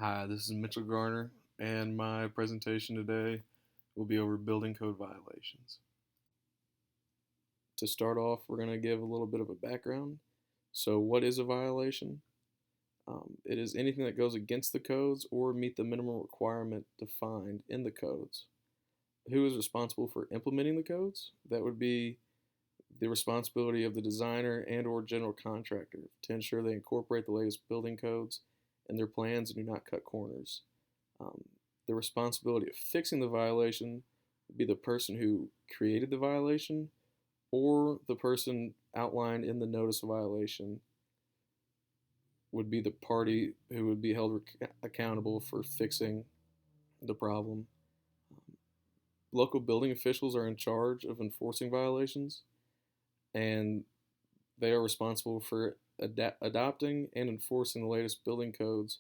Hi, this is Mitchell Garner, and my presentation today will be over building code violations. To start off, we're going to give a little bit of a background. So, what is a violation? It is anything that goes against the codes or meet the minimum requirement defined in the codes. Who is responsible for implementing the codes? That would be the responsibility of the designer and or general contractor to ensure they incorporate the latest building codes in their plans and do not cut corners. Um, the responsibility of fixing the violation would be the person who created the violation or the person outlined in the notice of violation would be the party who would be held accountable for fixing the problem. Local building officials are in charge of enforcing violations, and they are responsible for adopting and enforcing the latest building codes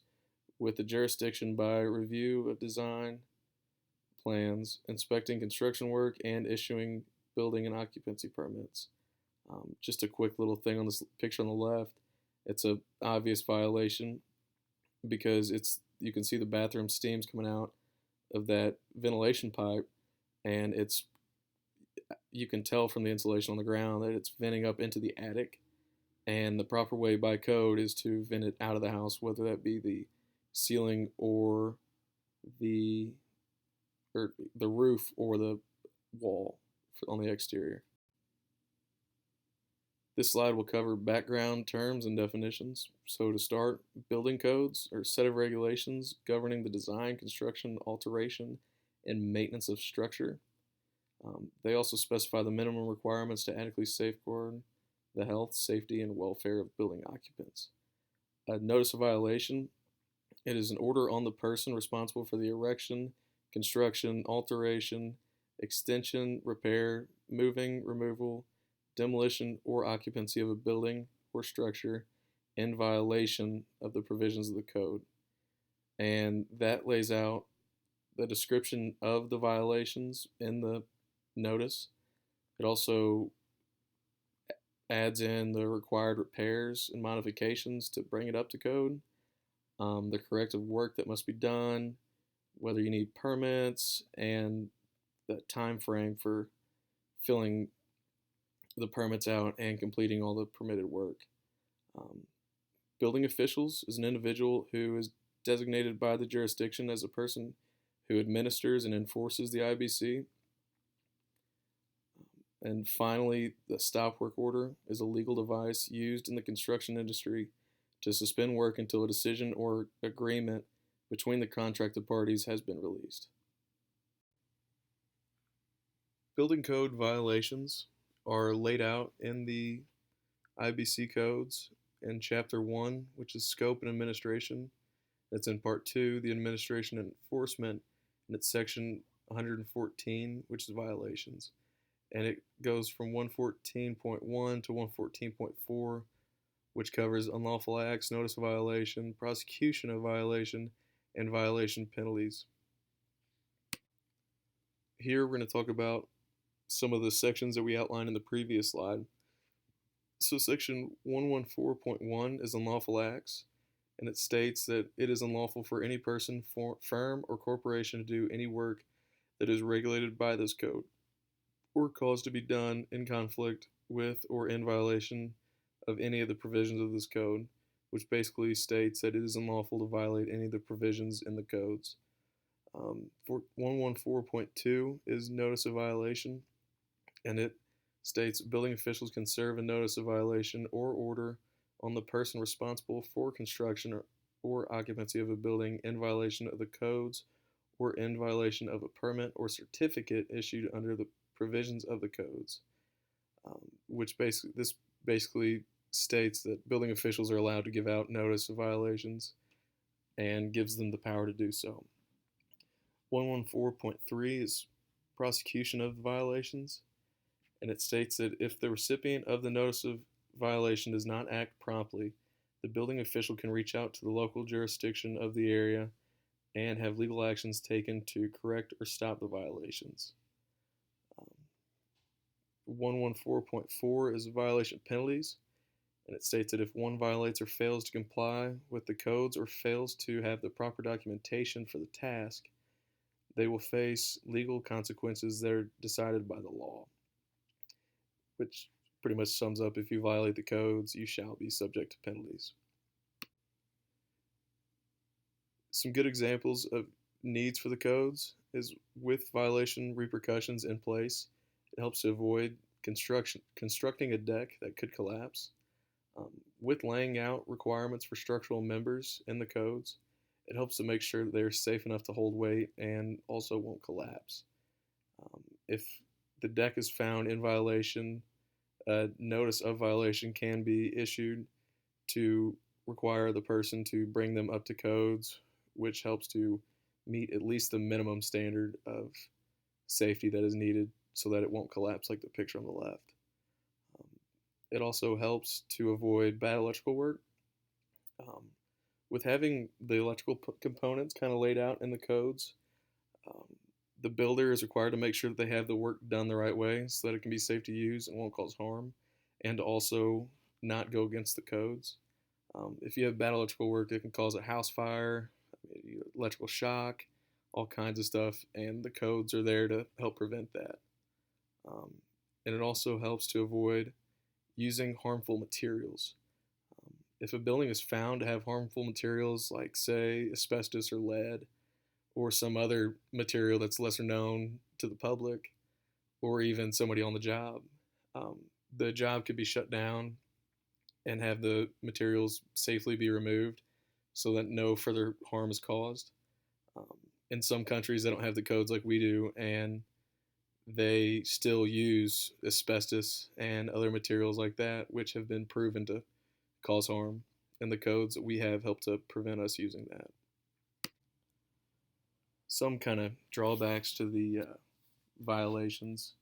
with the jurisdiction by review of design plans, inspecting construction work, and issuing building and occupancy permits. Just a quick little thing on this picture on the left. It's a obvious violation because it's you can see the bathroom steams coming out of that ventilation pipe, and it's you can tell from the insulation on the ground that it's venting up into the attic. And the proper way by code is to vent it out of the house, whether that be the ceiling the or the roof or the wall on the exterior. This slide will cover background terms and definitions. So to start, building codes are a set of regulations governing the design, construction, alteration, and maintenance of structure. They also specify the minimum requirements to adequately safeguard the health, safety, and welfare of building occupants. A notice of violation, it is an order on the person responsible for the erection, construction, alteration, extension, repair, moving, removal, demolition, or occupancy of a building or structure in violation of the provisions of the code. And that lays out the description of the violations in the notice. It also adds in the required repairs and modifications to bring it up to code, the corrective work that must be done, whether you need permits, and the time frame for filling the permits out and completing all the permitted work. Um, Building officials is an individual who is designated by the jurisdiction as a person who administers and enforces the IBC. And finally, the stop work order is a legal device used in the construction industry to suspend work until a decision or agreement between the contracted parties has been released. Building code violations are laid out in the IBC codes in Chapter 1, which is Scope and Administration. That's in Part 2, the Administration and Enforcement, and it's Section 114, which is Violations. And it goes from 114.1 to 114.4, which covers unlawful acts, notice of violation, prosecution of violation, and violation penalties. Here we're going to talk about some of the sections that we outlined in the previous slide. So section 114.1 is unlawful acts, and it states that it is unlawful for any person, firm, or corporation to do any work that is regulated by this code or caused to be done in conflict with or in violation of any of the provisions of this code, which basically states that it is unlawful to violate any of the provisions in the codes. For 114.2 is notice of violation, and it states building officials can serve a notice of violation or order on the person responsible for construction or occupancy of a building in violation of the codes or in violation of a permit or certificate issued under the provisions of the codes, which basically states that building officials are allowed to give out notice of violations and gives them the power to do so. 114.3 is prosecution of violations, and it states that if the recipient of the notice of violation does not act promptly, the building official can reach out to the local jurisdiction of the area and have legal actions taken to correct or stop the violations. 114.4 is violation penalties, And it states that if one violates or fails to comply with the codes or fails to have the proper documentation for the task, they will face legal consequences that are decided by the law, which pretty much sums up if you violate the codes, you shall be subject to penalties. Some good examples of needs for the codes is with violation repercussions in place. It helps to avoid constructing a deck that could collapse. With laying out requirements for structural members in the codes, it helps to make sure that they're safe enough to hold weight and also won't collapse. If the deck is found in violation, a notice of violation can be issued to require the person to bring them up to codes, which helps to meet at least the minimum standard of safety that is needed so that it won't collapse like the picture on the left. It also helps to avoid bad electrical work. Um, with having the electrical components kind of laid out in the codes, um, the builder is required to make sure that they have the work done the right way so that it can be safe to use and won't cause harm, and also not go against the codes. If you have bad electrical work, it can cause a house fire, electrical shock, all kinds of stuff, and the codes are there to help prevent that. Um, and it also helps to avoid using harmful materials. If a building is found to have harmful materials like, say, asbestos or lead, or some other material that's lesser known to the public, or even somebody on the job, um, the job could be shut down and have the materials safely be removed so that no further harm is caused. Um, in some countries, they don't have the codes like we do, and they still use asbestos and other materials like that, which have been proven to cause harm. And the codes that we have help to prevent us using that. Some kind of drawbacks to the violations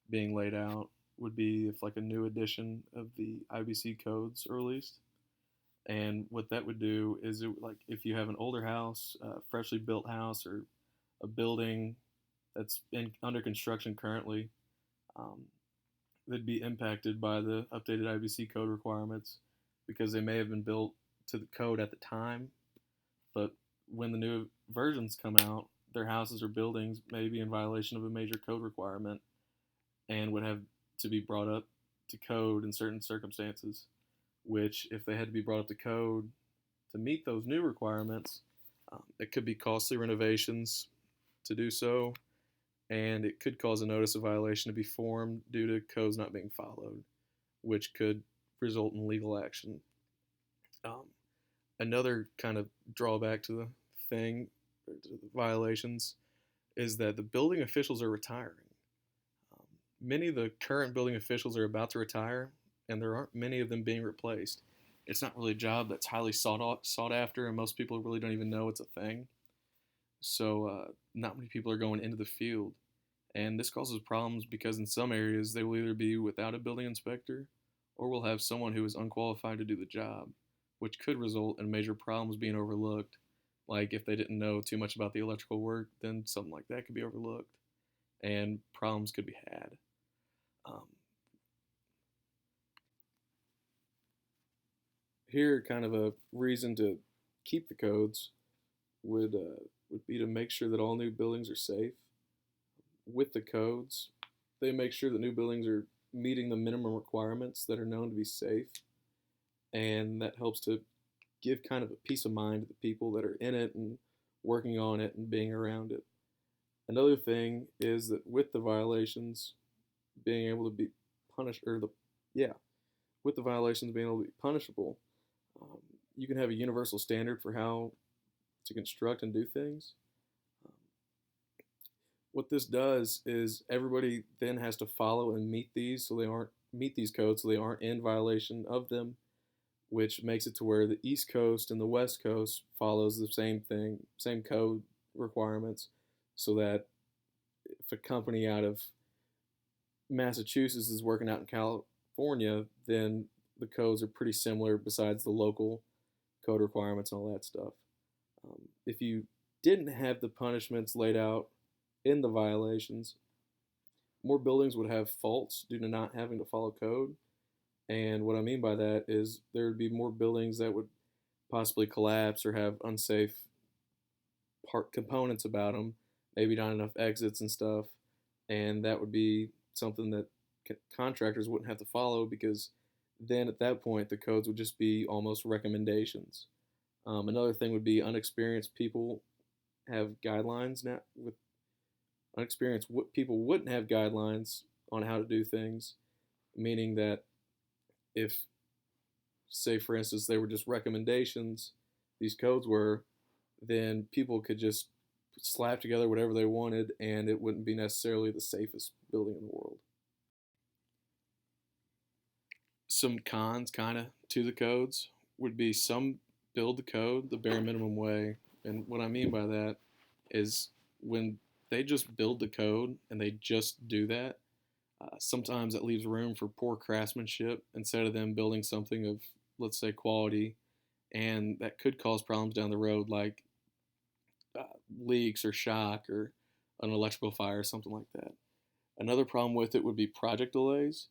being laid out would be if like a new edition of the IBC codes are released. And what that would do is it, like if you have an older house, a freshly built house, or a building that's under construction currently, um, they'd be impacted by the updated IBC code requirements because they may have been built to the code at the time, but when the new versions come out, their houses or buildings may be in violation of a major code requirement and would have to be brought up to code in certain circumstances, which, if they had to be brought up to code to meet those new requirements, it could be costly renovations to do so, and it could cause a notice of violation to be formed due to codes not being followed, which could result in legal action. Um, Another kind of drawback to the thing, or to the violations, is that the building officials are retiring. Many of the current building officials are about to retire, and there aren't many of them being replaced. It's not really a job that's highly sought after, and most people really don't even know it's a thing. So, not many people are going into the field. And this causes problems because in some areas they will either be without a building inspector or will have someone who is unqualified to do the job, which could result in major problems being overlooked. Like if they didn't know too much about the electrical work, then something like that could be overlooked and problems could be had. Um, Here, kind of a reason to keep the codes would be to make sure that all new buildings are safe. With the codes, they make sure that new buildings are meeting the minimum requirements that are known to be safe, and that helps to give kind of a peace of mind to the people that are in it and working on it and being around it. Another thing is that with the violations being able to be punished, or the yeah, with the violations being able to be punishable, um, you can have a universal standard for how to construct and do things. Um, what this does is everybody then has to follow and meet these, so they aren't meet these codes, so they aren't in violation of them, which makes it to where the East Coast and the West Coast follows the same thing, same code requirements, so that if a company out of Massachusetts is working out in California, then the codes are pretty similar besides the local code requirements and all that stuff. If you didn't have the punishments laid out in the violations, more buildings would have faults due to not having to follow code, And what I mean by that is there would be more buildings that would possibly collapse or have unsafe part components about them, maybe not enough exits and stuff, and that would be something that contractors wouldn't have to follow because then at that point the codes would just be almost recommendations. Another thing would be unexperienced people have guidelines now. With unexperienced people wouldn't have guidelines on how to do things, meaning that if, say for instance, they were just recommendations, these codes were, then people could just slap together whatever they wanted and it wouldn't be necessarily the safest building in the world. Some cons kind of to the codes would be some build the code the bare minimum way. And what I mean by that is when they just build the code and they just do that, sometimes it leaves room for poor craftsmanship instead of them building something of, let's say, quality, and that could cause problems down the road like uh, leaks or shock or an electrical fire or something like that. Another problem with it would be project delays.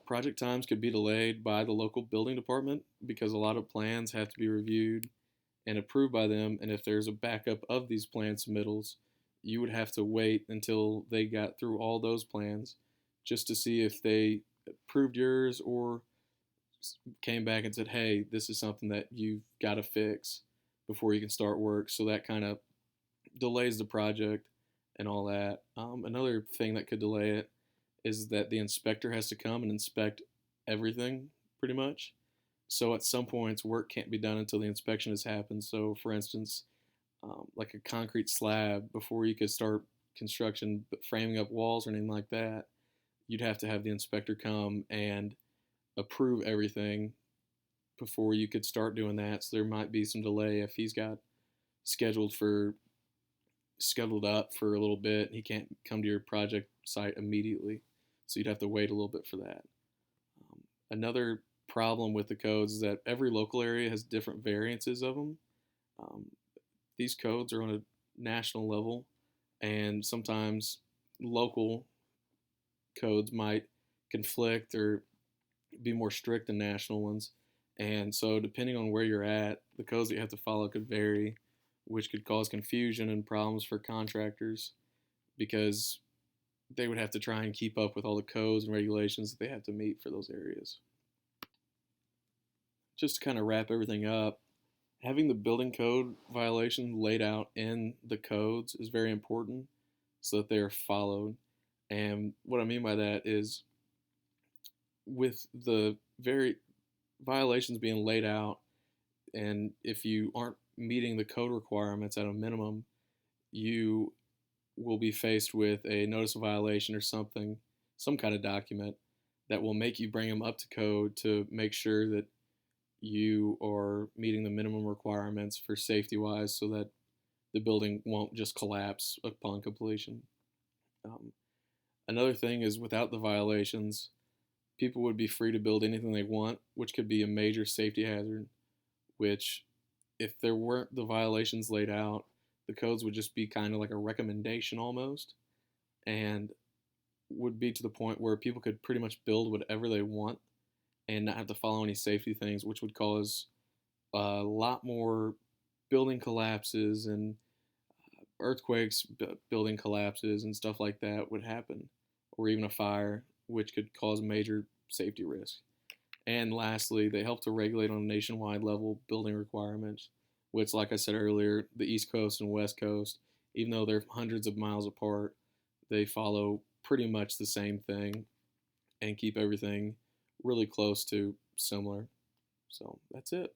Project times could be delayed by the local building department because a lot of plans have to be reviewed and approved by them. And if there's a backup of these plan submittals, you would have to wait until they got through all those plans just to see if they approved yours or came back and said, hey, this is something that you've got to fix before you can start work. So that kind of delays the project and all that. Another thing that could delay it is that the inspector has to come and inspect everything pretty much. So at some points, work can't be done until the inspection has happened. So, for instance, like a concrete slab, before you could start construction, framing up walls or anything like that, you'd have to have the inspector come and approve everything before you could start doing that. So there might be some delay if he's got scheduled for scheduled up for a little bit. He can't come to your project site immediately, so you'd have to wait a little bit for that. Another problem with the codes is that every local area has different variances of them. Um, these codes are on a national level, and sometimes local codes might conflict or be more strict than national ones. And so, depending on where you're at, the codes that you have to follow could vary, which could cause confusion and problems for contractors because they would have to try and keep up with all the codes and regulations that they have to meet for those areas. Just to kind of wrap everything up, having the building code violation laid out in the codes is very important so that they are followed. And what I mean by that is with the very violations being laid out, and if you aren't meeting the code requirements at a minimum, you will be faced with a notice of violation or something, some kind of document that will make you bring them up to code to make sure that you are meeting the minimum requirements for safety wise so that the building won't just collapse upon completion. Um, Another thing is without the violations, people would be free to build anything they want, which could be a major safety hazard, which if there weren't the violations laid out, the codes would just be kind of like a recommendation almost, and would be to the point where people could pretty much build whatever they want and not have to follow any safety things, which would cause a lot more building collapses and earthquakes, building collapses, and stuff like that would happen, or even a fire, which could cause major safety risk. And lastly, they help to regulate on a nationwide level building requirements, which, like I said earlier, the East Coast and West Coast, even though they're hundreds of miles apart, they follow pretty much the same thing and keep everything really close to similar. So that's it.